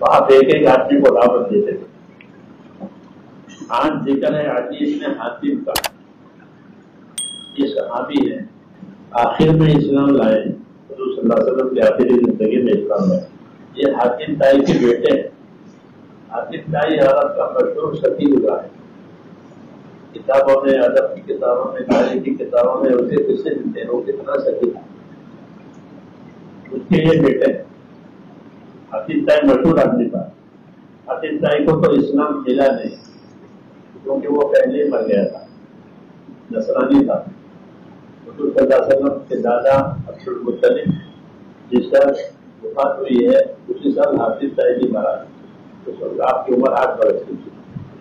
آپ ایک ایک آدمی کو دعوت دیتے تھے. آج ذکر ہے حدیث میں حاتم کا. یہ صحابی ہے، آخر میں اسلام لائے، حضور صلی اللہ علیہ وسلم کی آخری زندگی میں اسلام لائے. یہ حاتم تائی کے بیٹے ہیں. حاتم تائی عرب کا مشہور سخی گزرا ہے. کتابوں میں، ادب کی کتابوں میں، تاریخ کی کتابوں میں اسے قصے ملتے ہیں وہ کتنا سخی تھا. اس کے یہ بیٹے ہیں. حاتم تائی مشہور آدمی تھا. حاتم تائی کو تو اسلام ملا نہیں کیونکہ وہ پہلے مر گیا تھا، نصرانی تھا. حضور صلی اللہ علیہ وسلم کے دادا عبد المطلب جس سال وفات ہوئی ہے اسی سال حاتم تائی بھی مرا. اس وقت آپ کی عمر 8 برس کی تھی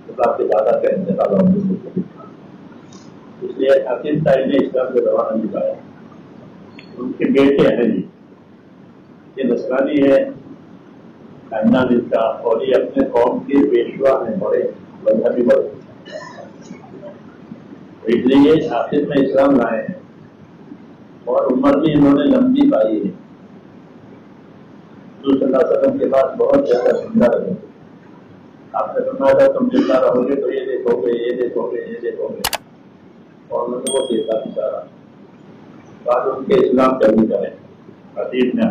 جب آپ کے دادا کا انتقال ہوا. اس لیے حاتم تائی نے اسلام کا زمانہ نکایا. ان کے بیٹے ہیں جی، یہ نصرانی ہے خاندان اس کا، اور یہ اپنے قوم کے پیشوا ہیں، بڑے مذہبی بڑے. اس لیے آخر میں اسلام لائے ہیں اور عمر بھی انہوں نے لمبی پائی ہے. حضور صلی اللہ علیہ وسلم کے پاس بہت زیادہ زندہ رہے. آپ نے فرمایا تھا تم زندہ رہو گے تو یہ دیکھو گے، یہ دیکھو گے، یہ دیکھو گے، اور انہوں نے وہ دیکھا بھی سارا. بعد ان کے اسلام قبول کریں. حدیث میں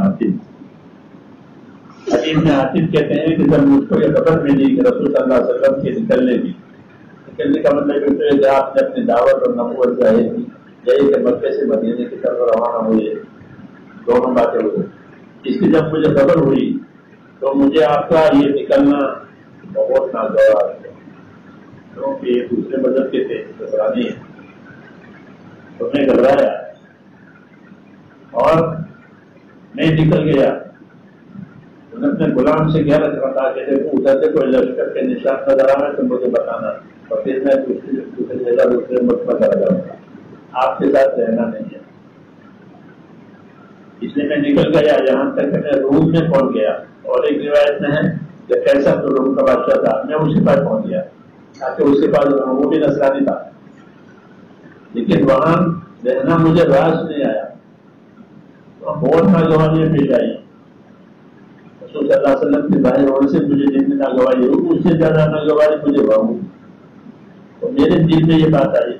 حاتم کہتے ہیں کہ جب مجھ کو یہ خبر ملی کہ رسول صلی اللہ علیہ وسلم کے نکلنے کا مطلب یہ کہ آپ نے اپنی دعوت اور نبوت ظاہر کی، یہی کہ مکے سے مدینے کی طرف روانہ ہوئے. دونوں باتیں ہوئی. اس کی جب مجھے خبر ہوئی تو مجھے آپ کا یہ نکلنا بہت ناگوار ہے کیونکہ یہ دوسرے مذہب کے تھے، نصرانی ہے. تو میں گھبرایا اور میں نکل گیا. انہوں نے اپنے غلام سے کیا رکھا کہ دیکھو ادھر سے کوئی لشکر کے نشان نظر آ رہا ہے تو مجھے بتانا، اور پھر میں دوسری جگہ دوسرے ملک میں چلا جاؤں گا، آپ کے ساتھ رہنا نہیں ہے. اس لیے میں نکل گیا یہاں تک کہ میں روم میں پہنچ گیا. اور ایک روایت میں ہے کہ کیسا تو روم کا بادشاہ تھا، میں اسی پاس پہنچ گیا تاکہ اس کے پاس وہ بھی نصرانی تھا. لیکن وہاں رہنا مجھے راز نہیں آیا. بہت ناگواری پیش آئی. رسول صلی اللہ علیہ وسلم کے ظاہر ہونے سے مجھے جتنی ناگواری ہوئی اس سے زیادہ ناگواری مجھے وہاں ہوئی. تو میرے دل میں یہ بات آئی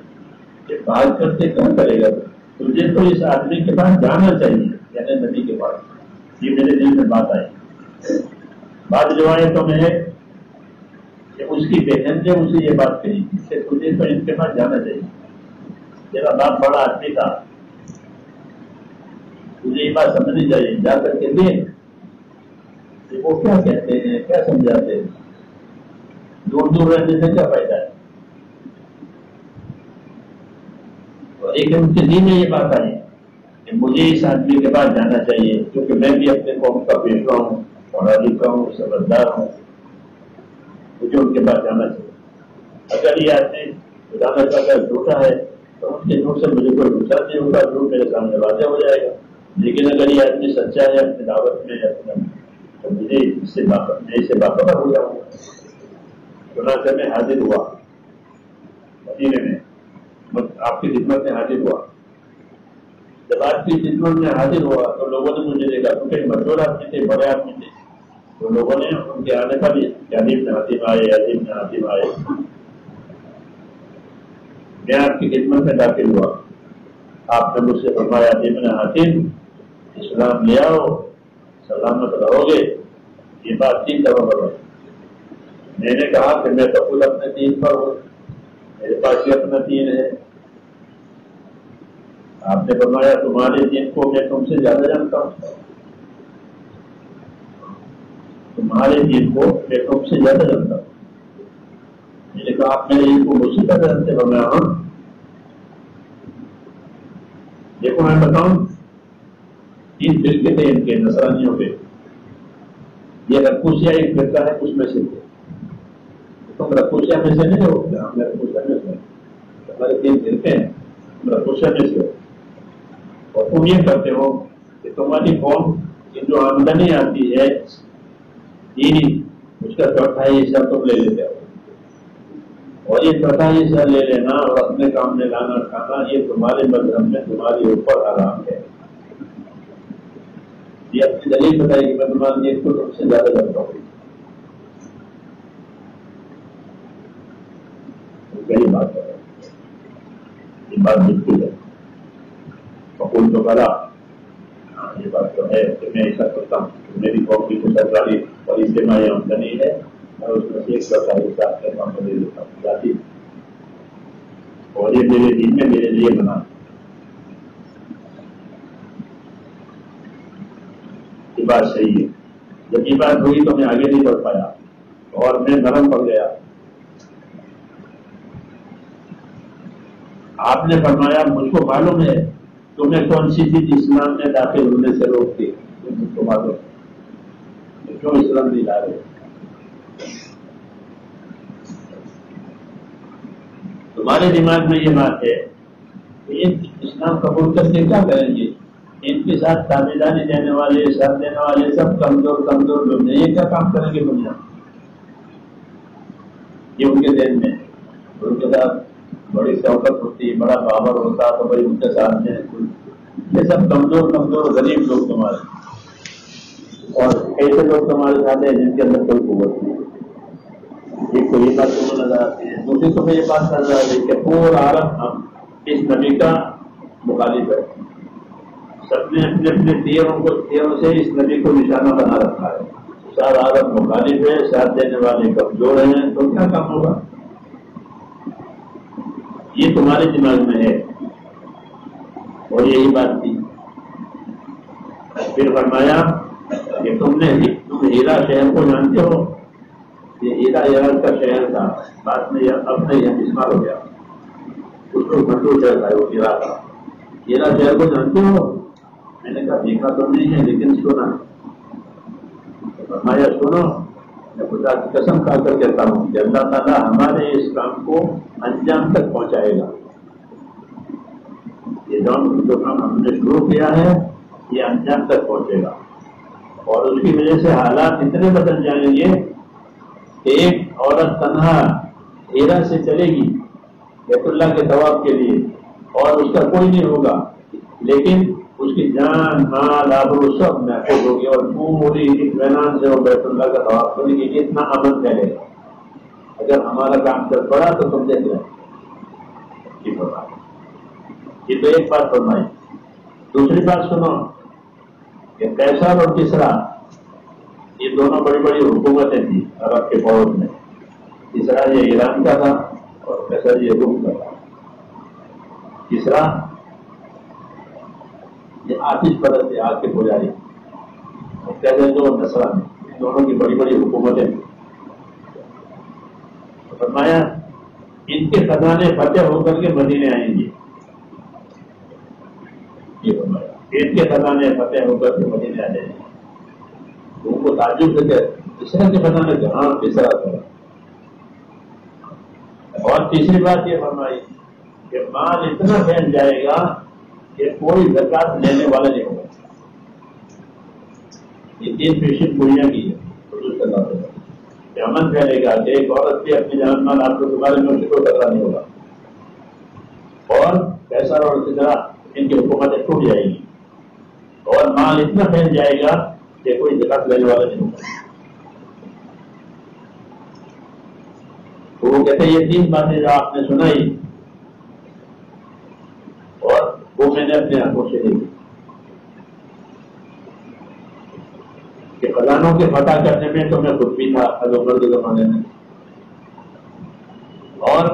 کہ بات کر کے کیا کرے گا، تجھے تو اس آدمی کے پاس جانا چاہیے، یعنی نبی کے پاس. یہ میرے دل میں بات آئی. بعض روایتوں میں ہے کہ اس کی بہن نے اسے یہ بات کہی کہ تجھے تو ان کے پاس جانا چاہیے، تیرا باپ بڑا آدمی تھا، تجھے یہ بات سمجھنی چاہیے، جا کر کے دیکھ وہ کیا کہتے ہیں، کیا سمجھاتے ہیں. دور دور رہنے سے کیا فائدہ ہے. اور ایک ان کے دل میں یہ بات آئی کہ مجھے اس آدمی کے پاس جانا چاہیے کیونکہ میں بھی اپنے قوم کا پیشوا ہوں، پڑھا لکھا ہوں، سمجھدار ہوں، مجھے ان کے پاس جانا چاہیے. اگر یہ آدمی خدا نہ کرے جھوٹا ہے تو ان کے جھوٹ سے مجھے کوئی نقصان نہیں ہوگا، جھوٹ میرے سامنے واضح ہو جائے گا. لیکن اگر یہ آدمی سچا ہے اپنی دعوت میں تو مجھے اس سے باخبر ہو جاؤں گا. چنانچہ میں حاضر ہوا مدینے میں، آپ کی خدمت میں حاضر ہوا. جب آپ کی خدمت میں حاضر ہوا تو لوگوں نے مجھے دیکھا کیونکہ مشہور آدمی تھے، بڑے آدمی تھے، تو لوگوں نے ان کے آنے پر عظیم نے حاتم آئے. میں آپ کی خدمت میں داخل ہوا. آپ نے مجھ سے فرمایا عظیم نے حاتم اسلام لے آؤ، سلامت رہو گے. یہ بات 3 دفعہ بڑھائی. میں نے کہا کہ میں تو خود اپنے دین پر ہوں، میرے پاس بھی اپنا دین ہے. آپ نے فرمایا تمہارے دین کو میں تم سے زیادہ جانتا ہوں، تمہارے دین کو میں تم سے زیادہ جانتا ہوں. میں نے کہا آپ میرے دین کو مجھ سے زیادہ جانتے. فرمایا ہاں. دیکھو میں بتاؤں 3 فرقے تھے ان کے نصرانیوں پہ. یہ رکوسیا ایک فرقہ ہے، اس میں سے تھے. تم رکوسیا میں سے نہیں ہو؟ ہم رکوسیا میں سے، ہمارے 3 فرقے ہیں، تم رکوسیا میں سے ہو. اور تم یہ کرتے ہو کہ تمہاری قوم کی جو آمدنی آتی ہے دینی، اس کا 4تھائی حصہ تم لے لیتے ہو، اور یہ 4تھائی حصہ لے لینا اور اپنے کام میں لانا کھانا یہ تمہارے مذہب میں تمہاری اوپر حرام ہے. یہ اپنی دلیل بتائے کہ میں تمہاری نیت کو تم سے زیادہ جانتا ہوں. کئی بات ہے، یہ بات بالکل ہے. بقول تو کرا، یہ بات تو ہے کہ میں ایسا کرتا ہوں. میری قوم کی تو سرکاری اور اجتماعی آمدنی ہے، میں اس میں سے 1 حساب کرتا ہوں، دے دیتا ہوں جاتی، اور یہ میرے دین میں میرے لیے بنا. یہ بات صحیح ہے. جب یہ بات ہوئی تو میں آگے نہیں بڑھ پایا اور میں نرم پڑ گیا. آپ نے فرمایا مجھ کو معلوم ہے تمہیں کون سی چیز اسلام میں داخل ہونے سے روکتی، مجھ کو معلوم ہے کیوں اسلام نہیں لا رہے. تمہارے دماغ میں یہ بات ہے کہ اسلام قبول کر کے کیا کریں گے؟ ان کے ساتھ تابعداری دینے والے، ساتھ دینے والے سب کمزور لوگ ہیں، یہ کیا کام کریں گے دنیا؟ یہ ان کے ذہن میں، ان کے ساتھ بڑی شوقت ہوتی، بڑا باور ہوتا تو بھائی ان کے ساتھ میں یہ سب کمزور غریب لوگ تمہارے، اور ایسے لوگ تمہارے ساتھ ہیں جن کے اندر کوئی قوت نہیں. ایک تو یہ بات تمہیں نظر آتی ہے. دوسری تمہیں یہ بات نظر آ رہی کہ پورا عالم ہم اس نبی کا مخالف ہے. سب نے اپنے اپنے تیروں سے اس نبی کو نشانہ بنا رکھا ہے. سارا عالم مخالف ہے، ساتھ دینے والے کمزور ہیں، تو کیا کام ہوگا؟ یہ تمہارے دماغ میں ہے اور یہی بات تھی. پھر فرمایا کہ تم ہیرا شہر کو جانتے ہو؟ یہ ہیرا عراق کا شہر تھا، بعد میں اب میں یہ استعمال ہو گیا. اس کو بھنڈو شہر تھا وہ ہیرا کا. ہیرا شہر کو جانتے ہو؟ میں نے کہا دیکھا تو نہیں ہے لیکن سنا. فرمایا سنو، میں خدا کی قسم کھا کر کہتا ہوں کہ اللہ تعالیٰ ہمارے اس کام کو انجام تک پہنچائے گا. یہ جو کام ہم نے شروع کیا ہے یہ انجام تک پہنچے گا، اور اس کی وجہ سے حالات اتنے بدل جائیں گے کہ ایک عورت تنہا ہیرا سے چلے گی بیت اللہ کے طواف کے لیے اور اس کا کوئی نہیں ہوگا، لیکن اس کی جان مال آبرو سب محفوظ ہوگی اور پوری اطمینان سے وہ بیت اللہ کا طواف کرے گی. اتنا امن پھیلے گا. اگر ہمارا کام چل پڑا تو تم دیکھ لیں. یہ تو ایک بات فرمائی. دوسری بات سنو کہ قیصر اور کسرا یہ دونوں بڑی بڑی حکومتیں تھیں عرب کے فوج میں. کسرا یہ ایران کا تھا اور قیصر یہ روم کا تھا. کسرا یہ آتش پرست تھے، آگ کے پجاری، اور قیصر جو نصرانی، دونوں کی بڑی بڑی حکومتیں تھیں. فرمایا ان کے خزانے فتح ہو کر کے مدینے آئیں گے. یہ فرمایا ان کے خزانے فتح ہو کر کے مدینے آ جائیں گے. ان کو تعجب سے کہ کسرا کے خزانے جہاں کسرا تھا. اور تیسری بات یہ فرمائی کہ مال اتنا پھیل جائے گا کہ کوئی زکات لینے والا نہیں ہوگا. یہ 3 پیشن پوریاں کی ہے. امن پھیلے گا کہ ایک عورت بھی اپنی جان مال آپ کو تمہارے میں فکر کرنا نہیں ہوگا، اور قیصر اور کسرا ان کی حکومتیں ٹوٹ جائے گی، اور مال اتنا پھیل جائے گا کہ کوئی زکات لینے والا نہیں ہوگا. تو وہ کہتے ہیں یہ 3 باتیں جو آپ نے سنائی اور وہ میں نے اپنے آنکھوں سے دیکھی کہ خزانوں کے فتح کرنے میں تو میں خود بھی تھا عمر کے زمانے میں. اور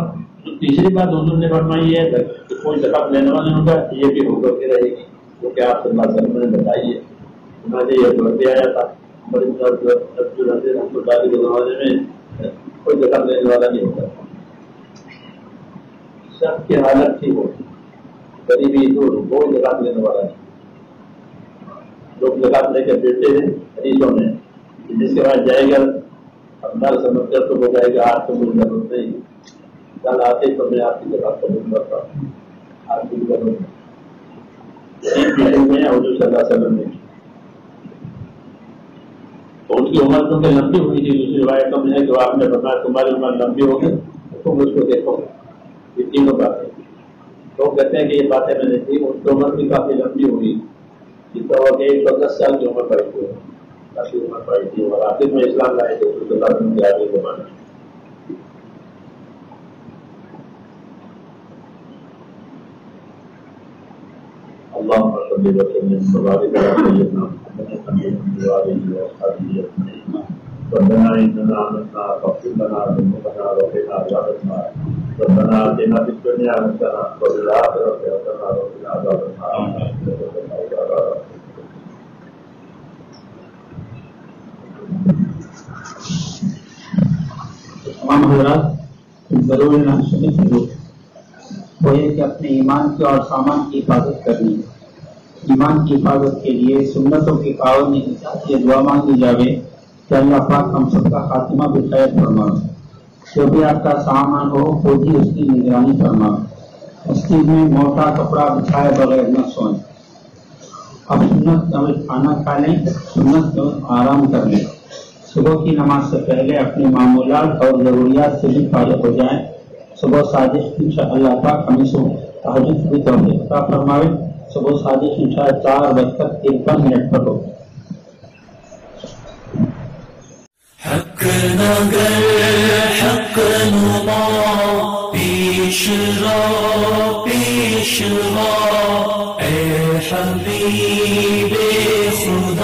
جو تیسری بات حضور نے فرمائی ہے کہ کوئی زکات لینے والا نہیں ہوگا، یہ بھی ہو کر کے رہے گی، کیونکہ آپ صلی اللہ علیہ وسلم نے بتائی ہے. انہوں نے یہ بڑھتے آیا تھا کے زمانے میں کوئی زکات لینے والا نہیں ہوتا. سب کی حالت تھی وہ غریبی، کوئی زکات لینے والا نہیں. لوگ زکات لے کے پھرتے ہیں حدیثوں میں، جس کے بعد جائے گا اپنا سمجھ کر تو وہ جائے گا آپ کو مجھے ضرورت نہیں، کل آتے تو میں آپ کی زکات قبول کرتا ہوں، آپ کی ضرورت نہیں. حضور صلی اللہ علیہ وسلم نے تو ان کی عمر کیونکہ لمبی ہوئی تھی. دوسری روایتوں میں ہے کہ آپ نے بتایا تمہاری عمر لمبی ہوگی تو تم اس کو دیکھو. یہ تینوں باتیں تو کہتے ہیں کہ یہ باتیں میں نے تھی، ان کی عمر بھی کافی لمبی ہوئی. ہوا کہ 110 سال کی عمر پائی تھی، کافی عمر پائی تھی، اور آخر میں اسلام لائے تھے رسول اللہ صلی اللہ علیہ وسلم۔ اللهم صل وسلم وبارك على سيدنا محمد وعلى اصحابه اجمعين۔ ربنا اننا آمنا فاغفر لنا ذنوبنا وقنا عذاب النار۔ ربنا آتنا في الدنيا حسنة وفي الآخرة حسنة وقنا عذاب النار۔ تمام حضرات ضرور نہ سنیں وہ یہ کہ اپنے ایمان کی اور سامان کی حفاظت کرنی ہے۔ ایمان کی حفاظت کے لیے سنتوں کی پابندی کے ساتھ یہ دعا مانگی جاوے کہ اللہ پاک ہم سب کا خاتمہ بھی خیر فرمائے۔ جو بھی آپ کا سامان ہو خود ہی اس کی نگرانی فرمائے۔ اس چیز میں موٹا کپڑا بچھائے بغیر نہ سوئیں۔ اب سنت میں کھانا کھا لیں، سنت میں آرام کر لیں۔ صبح کی نماز سے پہلے اپنے معمولات اور ضروریات سے بھی فارغ ہو جائیں۔ صبح صادق انشاء اللہ پاک ہمیں تہجد کی توفیق عطا فرمائے۔ صبح صادق انشاء 4:53 پر ہو۔ حق نگر حق نما پیشوا اے حبیب خدا